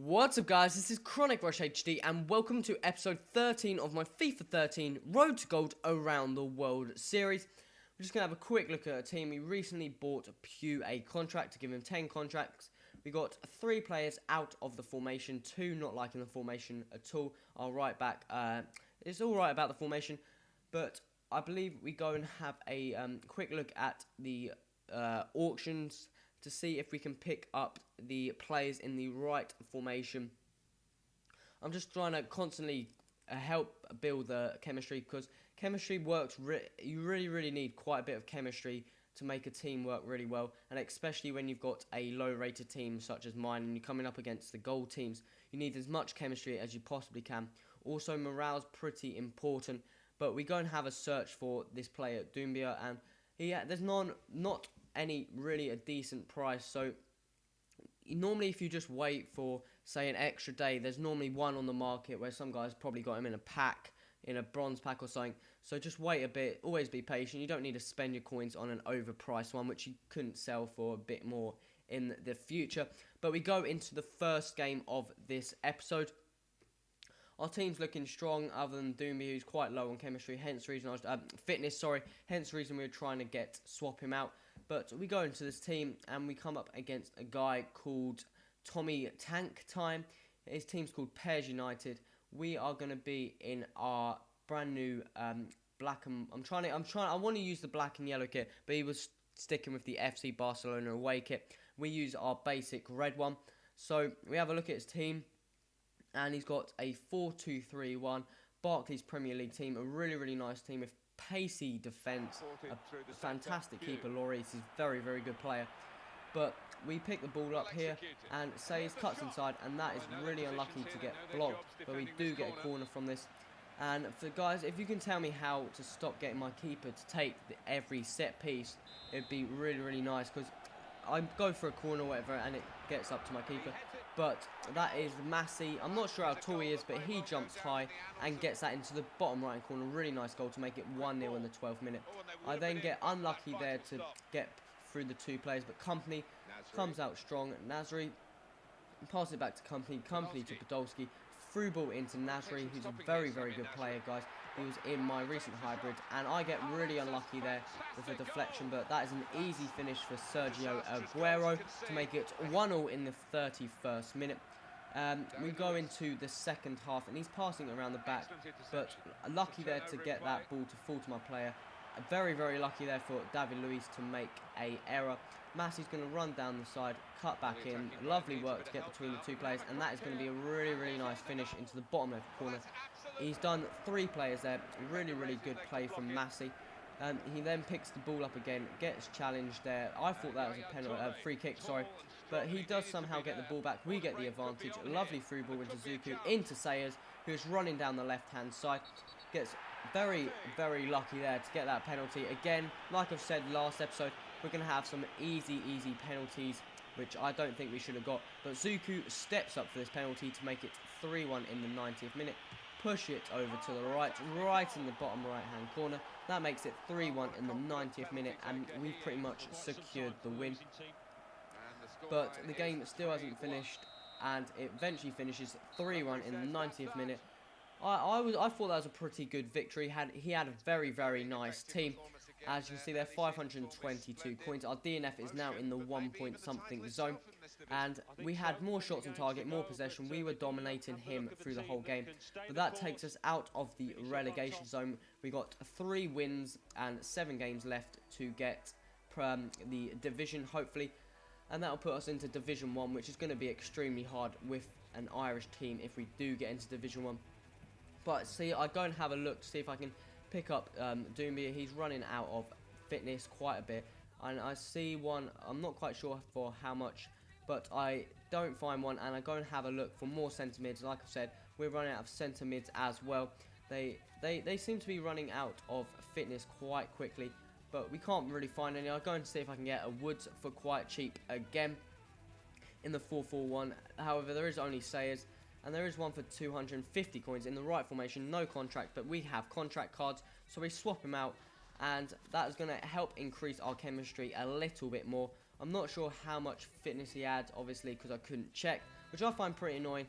What's up guys, this is Chronic Rush HD and welcome to episode 13 of my FIFA 13 Road to Gold Around the World series. We're just going to have a quick look at a team. We recently bought Pew a contract to give him 10 contracts. We got 3 players out of the formation, 2 not liking the formation at all. Our right back, it's alright about the formation, but I believe we go and have a quick look at the auctions to see if we can pick up the players in the right formation. I'm just trying to constantly help build the chemistry, because chemistry works. You really need quite a bit of chemistry to make a team work really well, and especially when you've got a low rated team such as mine and you're coming up against the gold teams, you need as much chemistry as you possibly can. Also, morale's pretty important, but we go and have a search for this player Doumbia, and there's not any really a decent price. So normally if you just wait for say an extra day, there's normally one on the market where some guys probably got him in a pack, in a bronze pack or something. So just wait a bit, always be patient. You don't need to spend your coins on an overpriced one which you couldn't sell for a bit more in the future. But we go into the first game of this episode. Our team's looking strong, other than Doumbia, who's quite low on chemistry, hence the reason fitness, hence the reason we were trying to swap him out. But we go into this team and we come up against a guy called Tommy Tank Time. His team's called Pairs United. We are going to be in our brand new black and I want to use the black and yellow kit, but he was sticking with the FC Barcelona away kit. We use our basic red one. So we have a look at his team, and he's got a 4-2-3-1 Barclays Premier League team, a really nice team with pacey defence, a fantastic keeper, Lloris. He's a very good player. But we pick the ball up here, and Sayers cuts inside, and that is really unlucky to get blocked. But we do get a corner from this. And for guys, if you can tell me how to stop getting my keeper to take every set piece, it'd be really nice, because I go for a corner or whatever and it gets up to my keeper. But that is Massey. I'm not sure how tall he is, but he jumps high and gets that into the bottom right corner. Really nice goal to make it 1-0 in the 12th minute. I then get unlucky there to get through the 2 players, but Company comes out strong. Nasri passes it back to Company to Podolski. Through ball into Nasri, who's a very good player, guys. He was in my recent hybrid, and I get really unlucky there with a deflection, but that is an easy finish for Sergio Aguero to make it 1-0 in the 31st minute. We go into the second half, and he's passing around the back, but lucky there to get that ball to fall to my player. Very lucky there for David Luiz to make a error. Massey's going to run down the side, cut back in. Lovely work to get between the 2 players, and that is going to be a really nice finish into the bottom left corner. He's done 3 players there. Really good play from Massey. He then picks the ball up again, gets challenged there. I thought that was a penalty, free kick, sorry. But he does somehow get the ball back. We get the advantage. Lovely through ball into Zuku, into Sayers, who's running down the left-hand side. Gets very lucky there to get that penalty. Again, like I've said last episode, we're going to have some easy penalties, which I don't think we should have got. But Zuku steps up for this penalty to make it 3-1 in the 90th minute. Push it over to the right in the bottom right-hand corner. That makes it 3-1 in the 90th minute, and we've pretty much secured the win. But the game still hasn't finished, and it eventually finishes 3-1 in the 90th minute. I thought that was a pretty good victory. He had a very nice team. As you can see there, 522 coins. Our DNF is now in the 1-point-something zone. And we had more shots on target, more possession. We were dominating him through the whole game. But that takes us out of the relegation zone. We got 3 wins and 7 games left to get the division, hopefully. And that will put us into Division 1, which is going to be extremely hard with an Irish team if we do get into Division 1. But see, I go and have a look to see if I can pick up Doumbia. He's running out of fitness quite a bit, and I see one. I'm not quite sure for how much, but I don't find one, and I go and have a look for more centre mids. Like I've said, we're running out of centre mids as well. They seem to be running out of fitness quite quickly, but we can't really find any. I'll go and see if I can get a Woods for quite cheap again in the 4-4-1. However, there is only Sayers. And there is one for 250 coins in the right formation, no contract, but we have contract cards, so we swap him out, and that is going to help increase our chemistry a little bit more. I'm not sure how much fitness he had, obviously, because I couldn't check, which I find pretty annoying.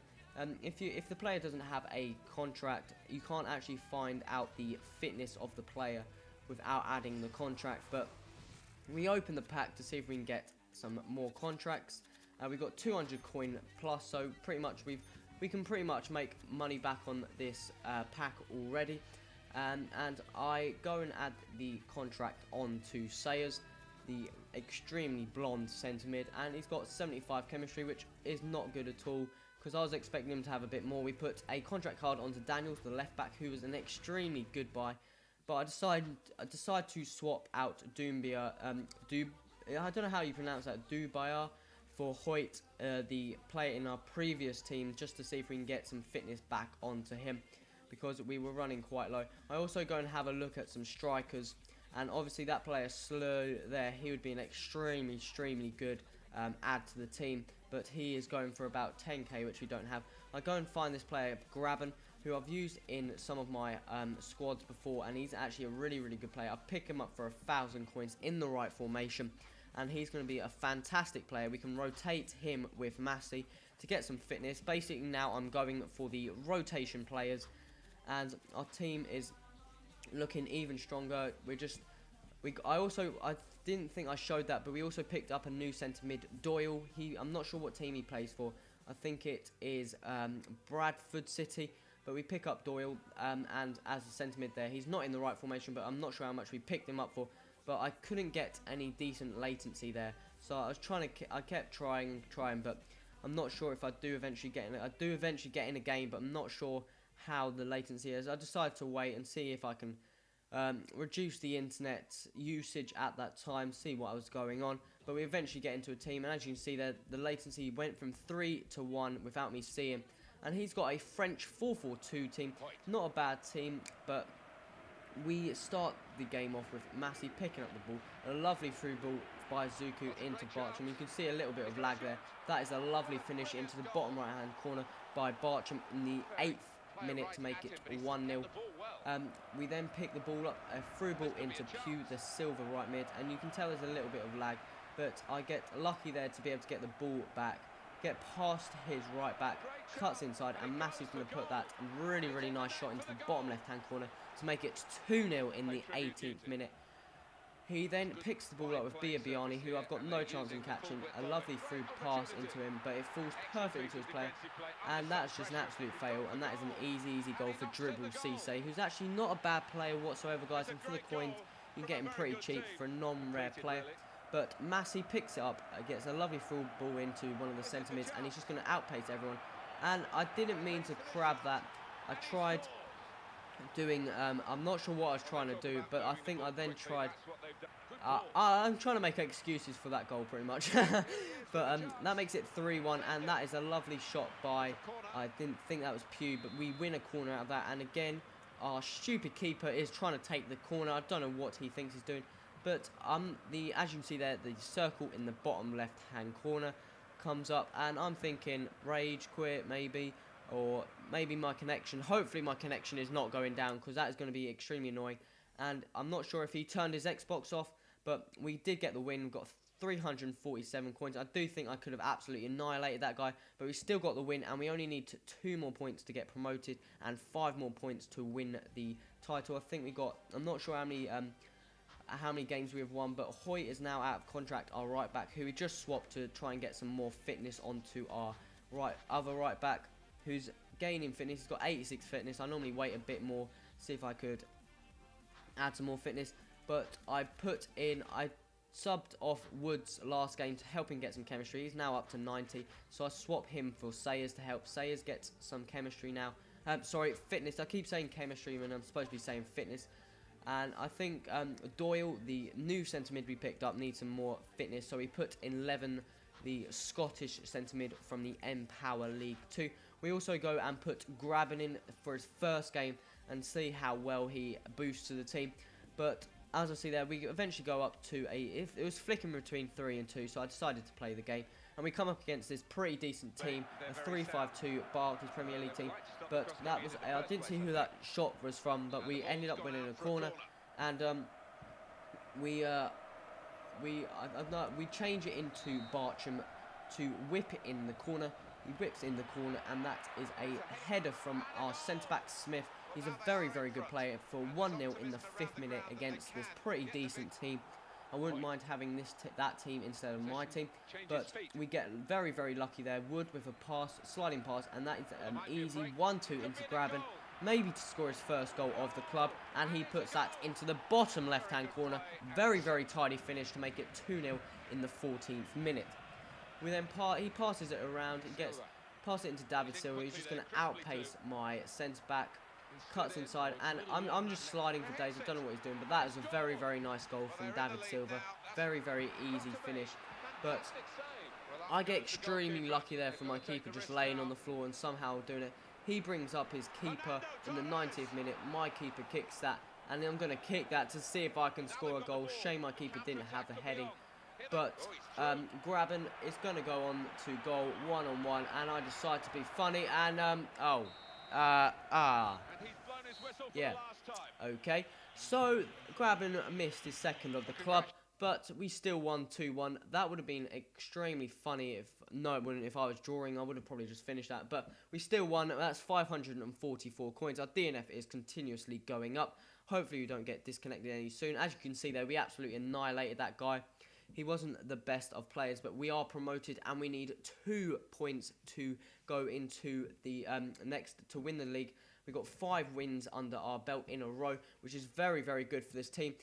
If the player doesn't have a contract, you can't actually find out the fitness of the player without adding the contract. But we open the pack to see if we can get some more contracts. We've got 200 coin plus, so pretty much we can pretty much make money back on this pack already. And I go and add the contract onto Sayers, the extremely blonde centre mid, and he's got 75 chemistry, which is not good at all, because I was expecting him to have a bit more. We put a contract card onto Daniels, the left back, who was an extremely good buy, but I decided to swap out Doumbia, I don't know how you pronounce that, Doumbia, for Hoyt, the player in our previous team, just to see if we can get some fitness back onto him, because we were running quite low. I also go and have a look at some strikers, and obviously that player Slow there, he would be an extremely good add to the team, but he is going for about 10k, which we don't have. I go and find this player Graben, who I've used in some of my squads before, and he's actually a really good player. I pick him up for 1,000 coins in the right formation, and he's going to be a fantastic player. We can rotate him with Massey to get some fitness. Basically now I'm going for the rotation players, and our team is looking even stronger. I didn't think I showed that, but we also picked up a new centre mid, Doyle. I'm not sure what team he plays for. I think it is Bradford City, but we pick up Doyle, and as a centre mid there, he's not in the right formation, but I'm not sure how much we picked him up for. But I couldn't get any decent latency there, so I kept trying, but I'm not sure if I do eventually get in it. I do eventually get in a game, but I'm not sure how the latency is. I decided to wait and see if I can reduce the internet usage at that time, see what was going on. But we eventually get into a team, and as you can see there, the latency went from 3 to 1 without me seeing. And he's got a French 4-4-2 team, not a bad team, but we start the game off with Massey picking up the ball, a lovely through ball by Zuku into Bartram. You can see a little bit of lag there. That is a lovely finish into the bottom right hand corner by Bartram in the 8th minute to make it 1-0. We then pick the ball up, a through ball into Pew, the silver right mid, and you can tell there's a little bit of lag, but I get lucky there to be able to get the ball back, get past his right back, cuts inside, and Massey's going to put that really nice shot into the bottom left hand corner to make it 2-0 in the 18th minute. He then picks the ball up with Biabiani, who I've got no chance in catching. A lovely through pass into him, but it falls perfectly to his player, and that's just an absolute fail. And that is an easy goal for Dribble Cisse, who's actually not a bad player whatsoever, guys. And for the coins, you can get him pretty cheap for a non-rare player. But Massey picks it up, gets a lovely through ball into one of the centre mids, and he's just going to outpace everyone. And I didn't mean to grab that. I tried doing, I'm not sure what I was trying to do, but I think I then tried, I'm trying to make excuses for that goal pretty much. But that makes it 3-1, and that is a lovely shot by, I didn't think that was Pew, but we win a corner out of that. And again, our stupid keeper is trying to take the corner. I don't know what he thinks he's doing, but as you can see there, the circle in the bottom left hand corner comes up, and I'm thinking rage quit maybe, or maybe my connection. Hopefully my connection is not going down, because that is going to be extremely annoying. And I'm not sure if he turned his Xbox off, but we did get the win. We got 347 coins. I do think I could have absolutely annihilated that guy, but we still got the win, and we only need 2 more points to get promoted and 5 more points to win the title. I think we got, I'm not sure how many games we have won, but Hoyt is now out of contract, our right back, who we just swapped to try and get some more fitness onto our other right back, who's gaining fitness. He's got 86 fitness. I normally wait a bit more, see if I could add some more fitness, but I subbed off Woods last game to help him get some chemistry. He's now up to 90, so I swap him for Sayers to help Sayers get some chemistry now. Sorry, fitness. I keep saying chemistry when I'm supposed to be saying fitness. And I think Doyle, the new centre mid we picked up, needs some more fitness, so we put in 11, the Scottish centre mid from the Empower League 2. We also go and put Graben in for his first game and see how well he boosts to the team. But as I see there, we eventually go up to it was flicking between 3 and 2, so I decided to play the game. And we come up against this pretty decent team, a 3-5-2 Barclays Premier League team. But that was, I didn't see who that shot was from, but we ended up winning a corner. And we change it into Bartram to whip it in the corner. He whips in the corner, and that is a header from our centre-back Smith. He's a very, very good player for 1-0 in the 5th minute against this pretty decent team. I wouldn't mind having that team instead of my team, but we get very, very lucky there. Wood with a sliding pass, and that is an easy 1-2 into Graben, maybe to score his first goal of the club, and he puts that into the bottom left-hand corner. Very, very tidy finish to make it 2-0 in the 14th minute. We then he passes it around, pass it into David Silva. He's just going to outpace my centre-back. Cuts inside, and I'm just sliding for days. I don't know what he's doing, but that is a very, very nice goal from David Silva. Very, very easy finish, but I get extremely lucky there from my keeper just laying on the floor and somehow doing it. He brings up his keeper in the 90th minute. My keeper kicks that, and I'm going to kick that to see if I can score a goal. Shame my keeper didn't have the heading, but Graben is going to go on to goal 1-on-1, and I decide to be funny, and yeah, okay, so Graben missed his second of the club, but we still won 2-1. That would have been extremely funny if, no it wouldn't, if I was drawing. I would have probably just finished that, but we still won. That's 544 coins. Our DNF is continuously going up. Hopefully we don't get disconnected any soon. As you can see there, we absolutely annihilated that guy. He wasn't the best of players, but we are promoted, and we need 2 points to go into the next to win the league. We've got 5 wins under our belt in a row, which is very, very good for this team.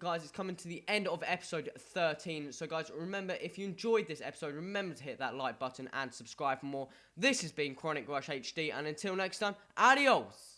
Guys, it's coming to the end of episode 13. So, guys, remember, if you enjoyed this episode, remember to hit that like button and subscribe for more. This has been Chronic Rush HD, and until next time, adios!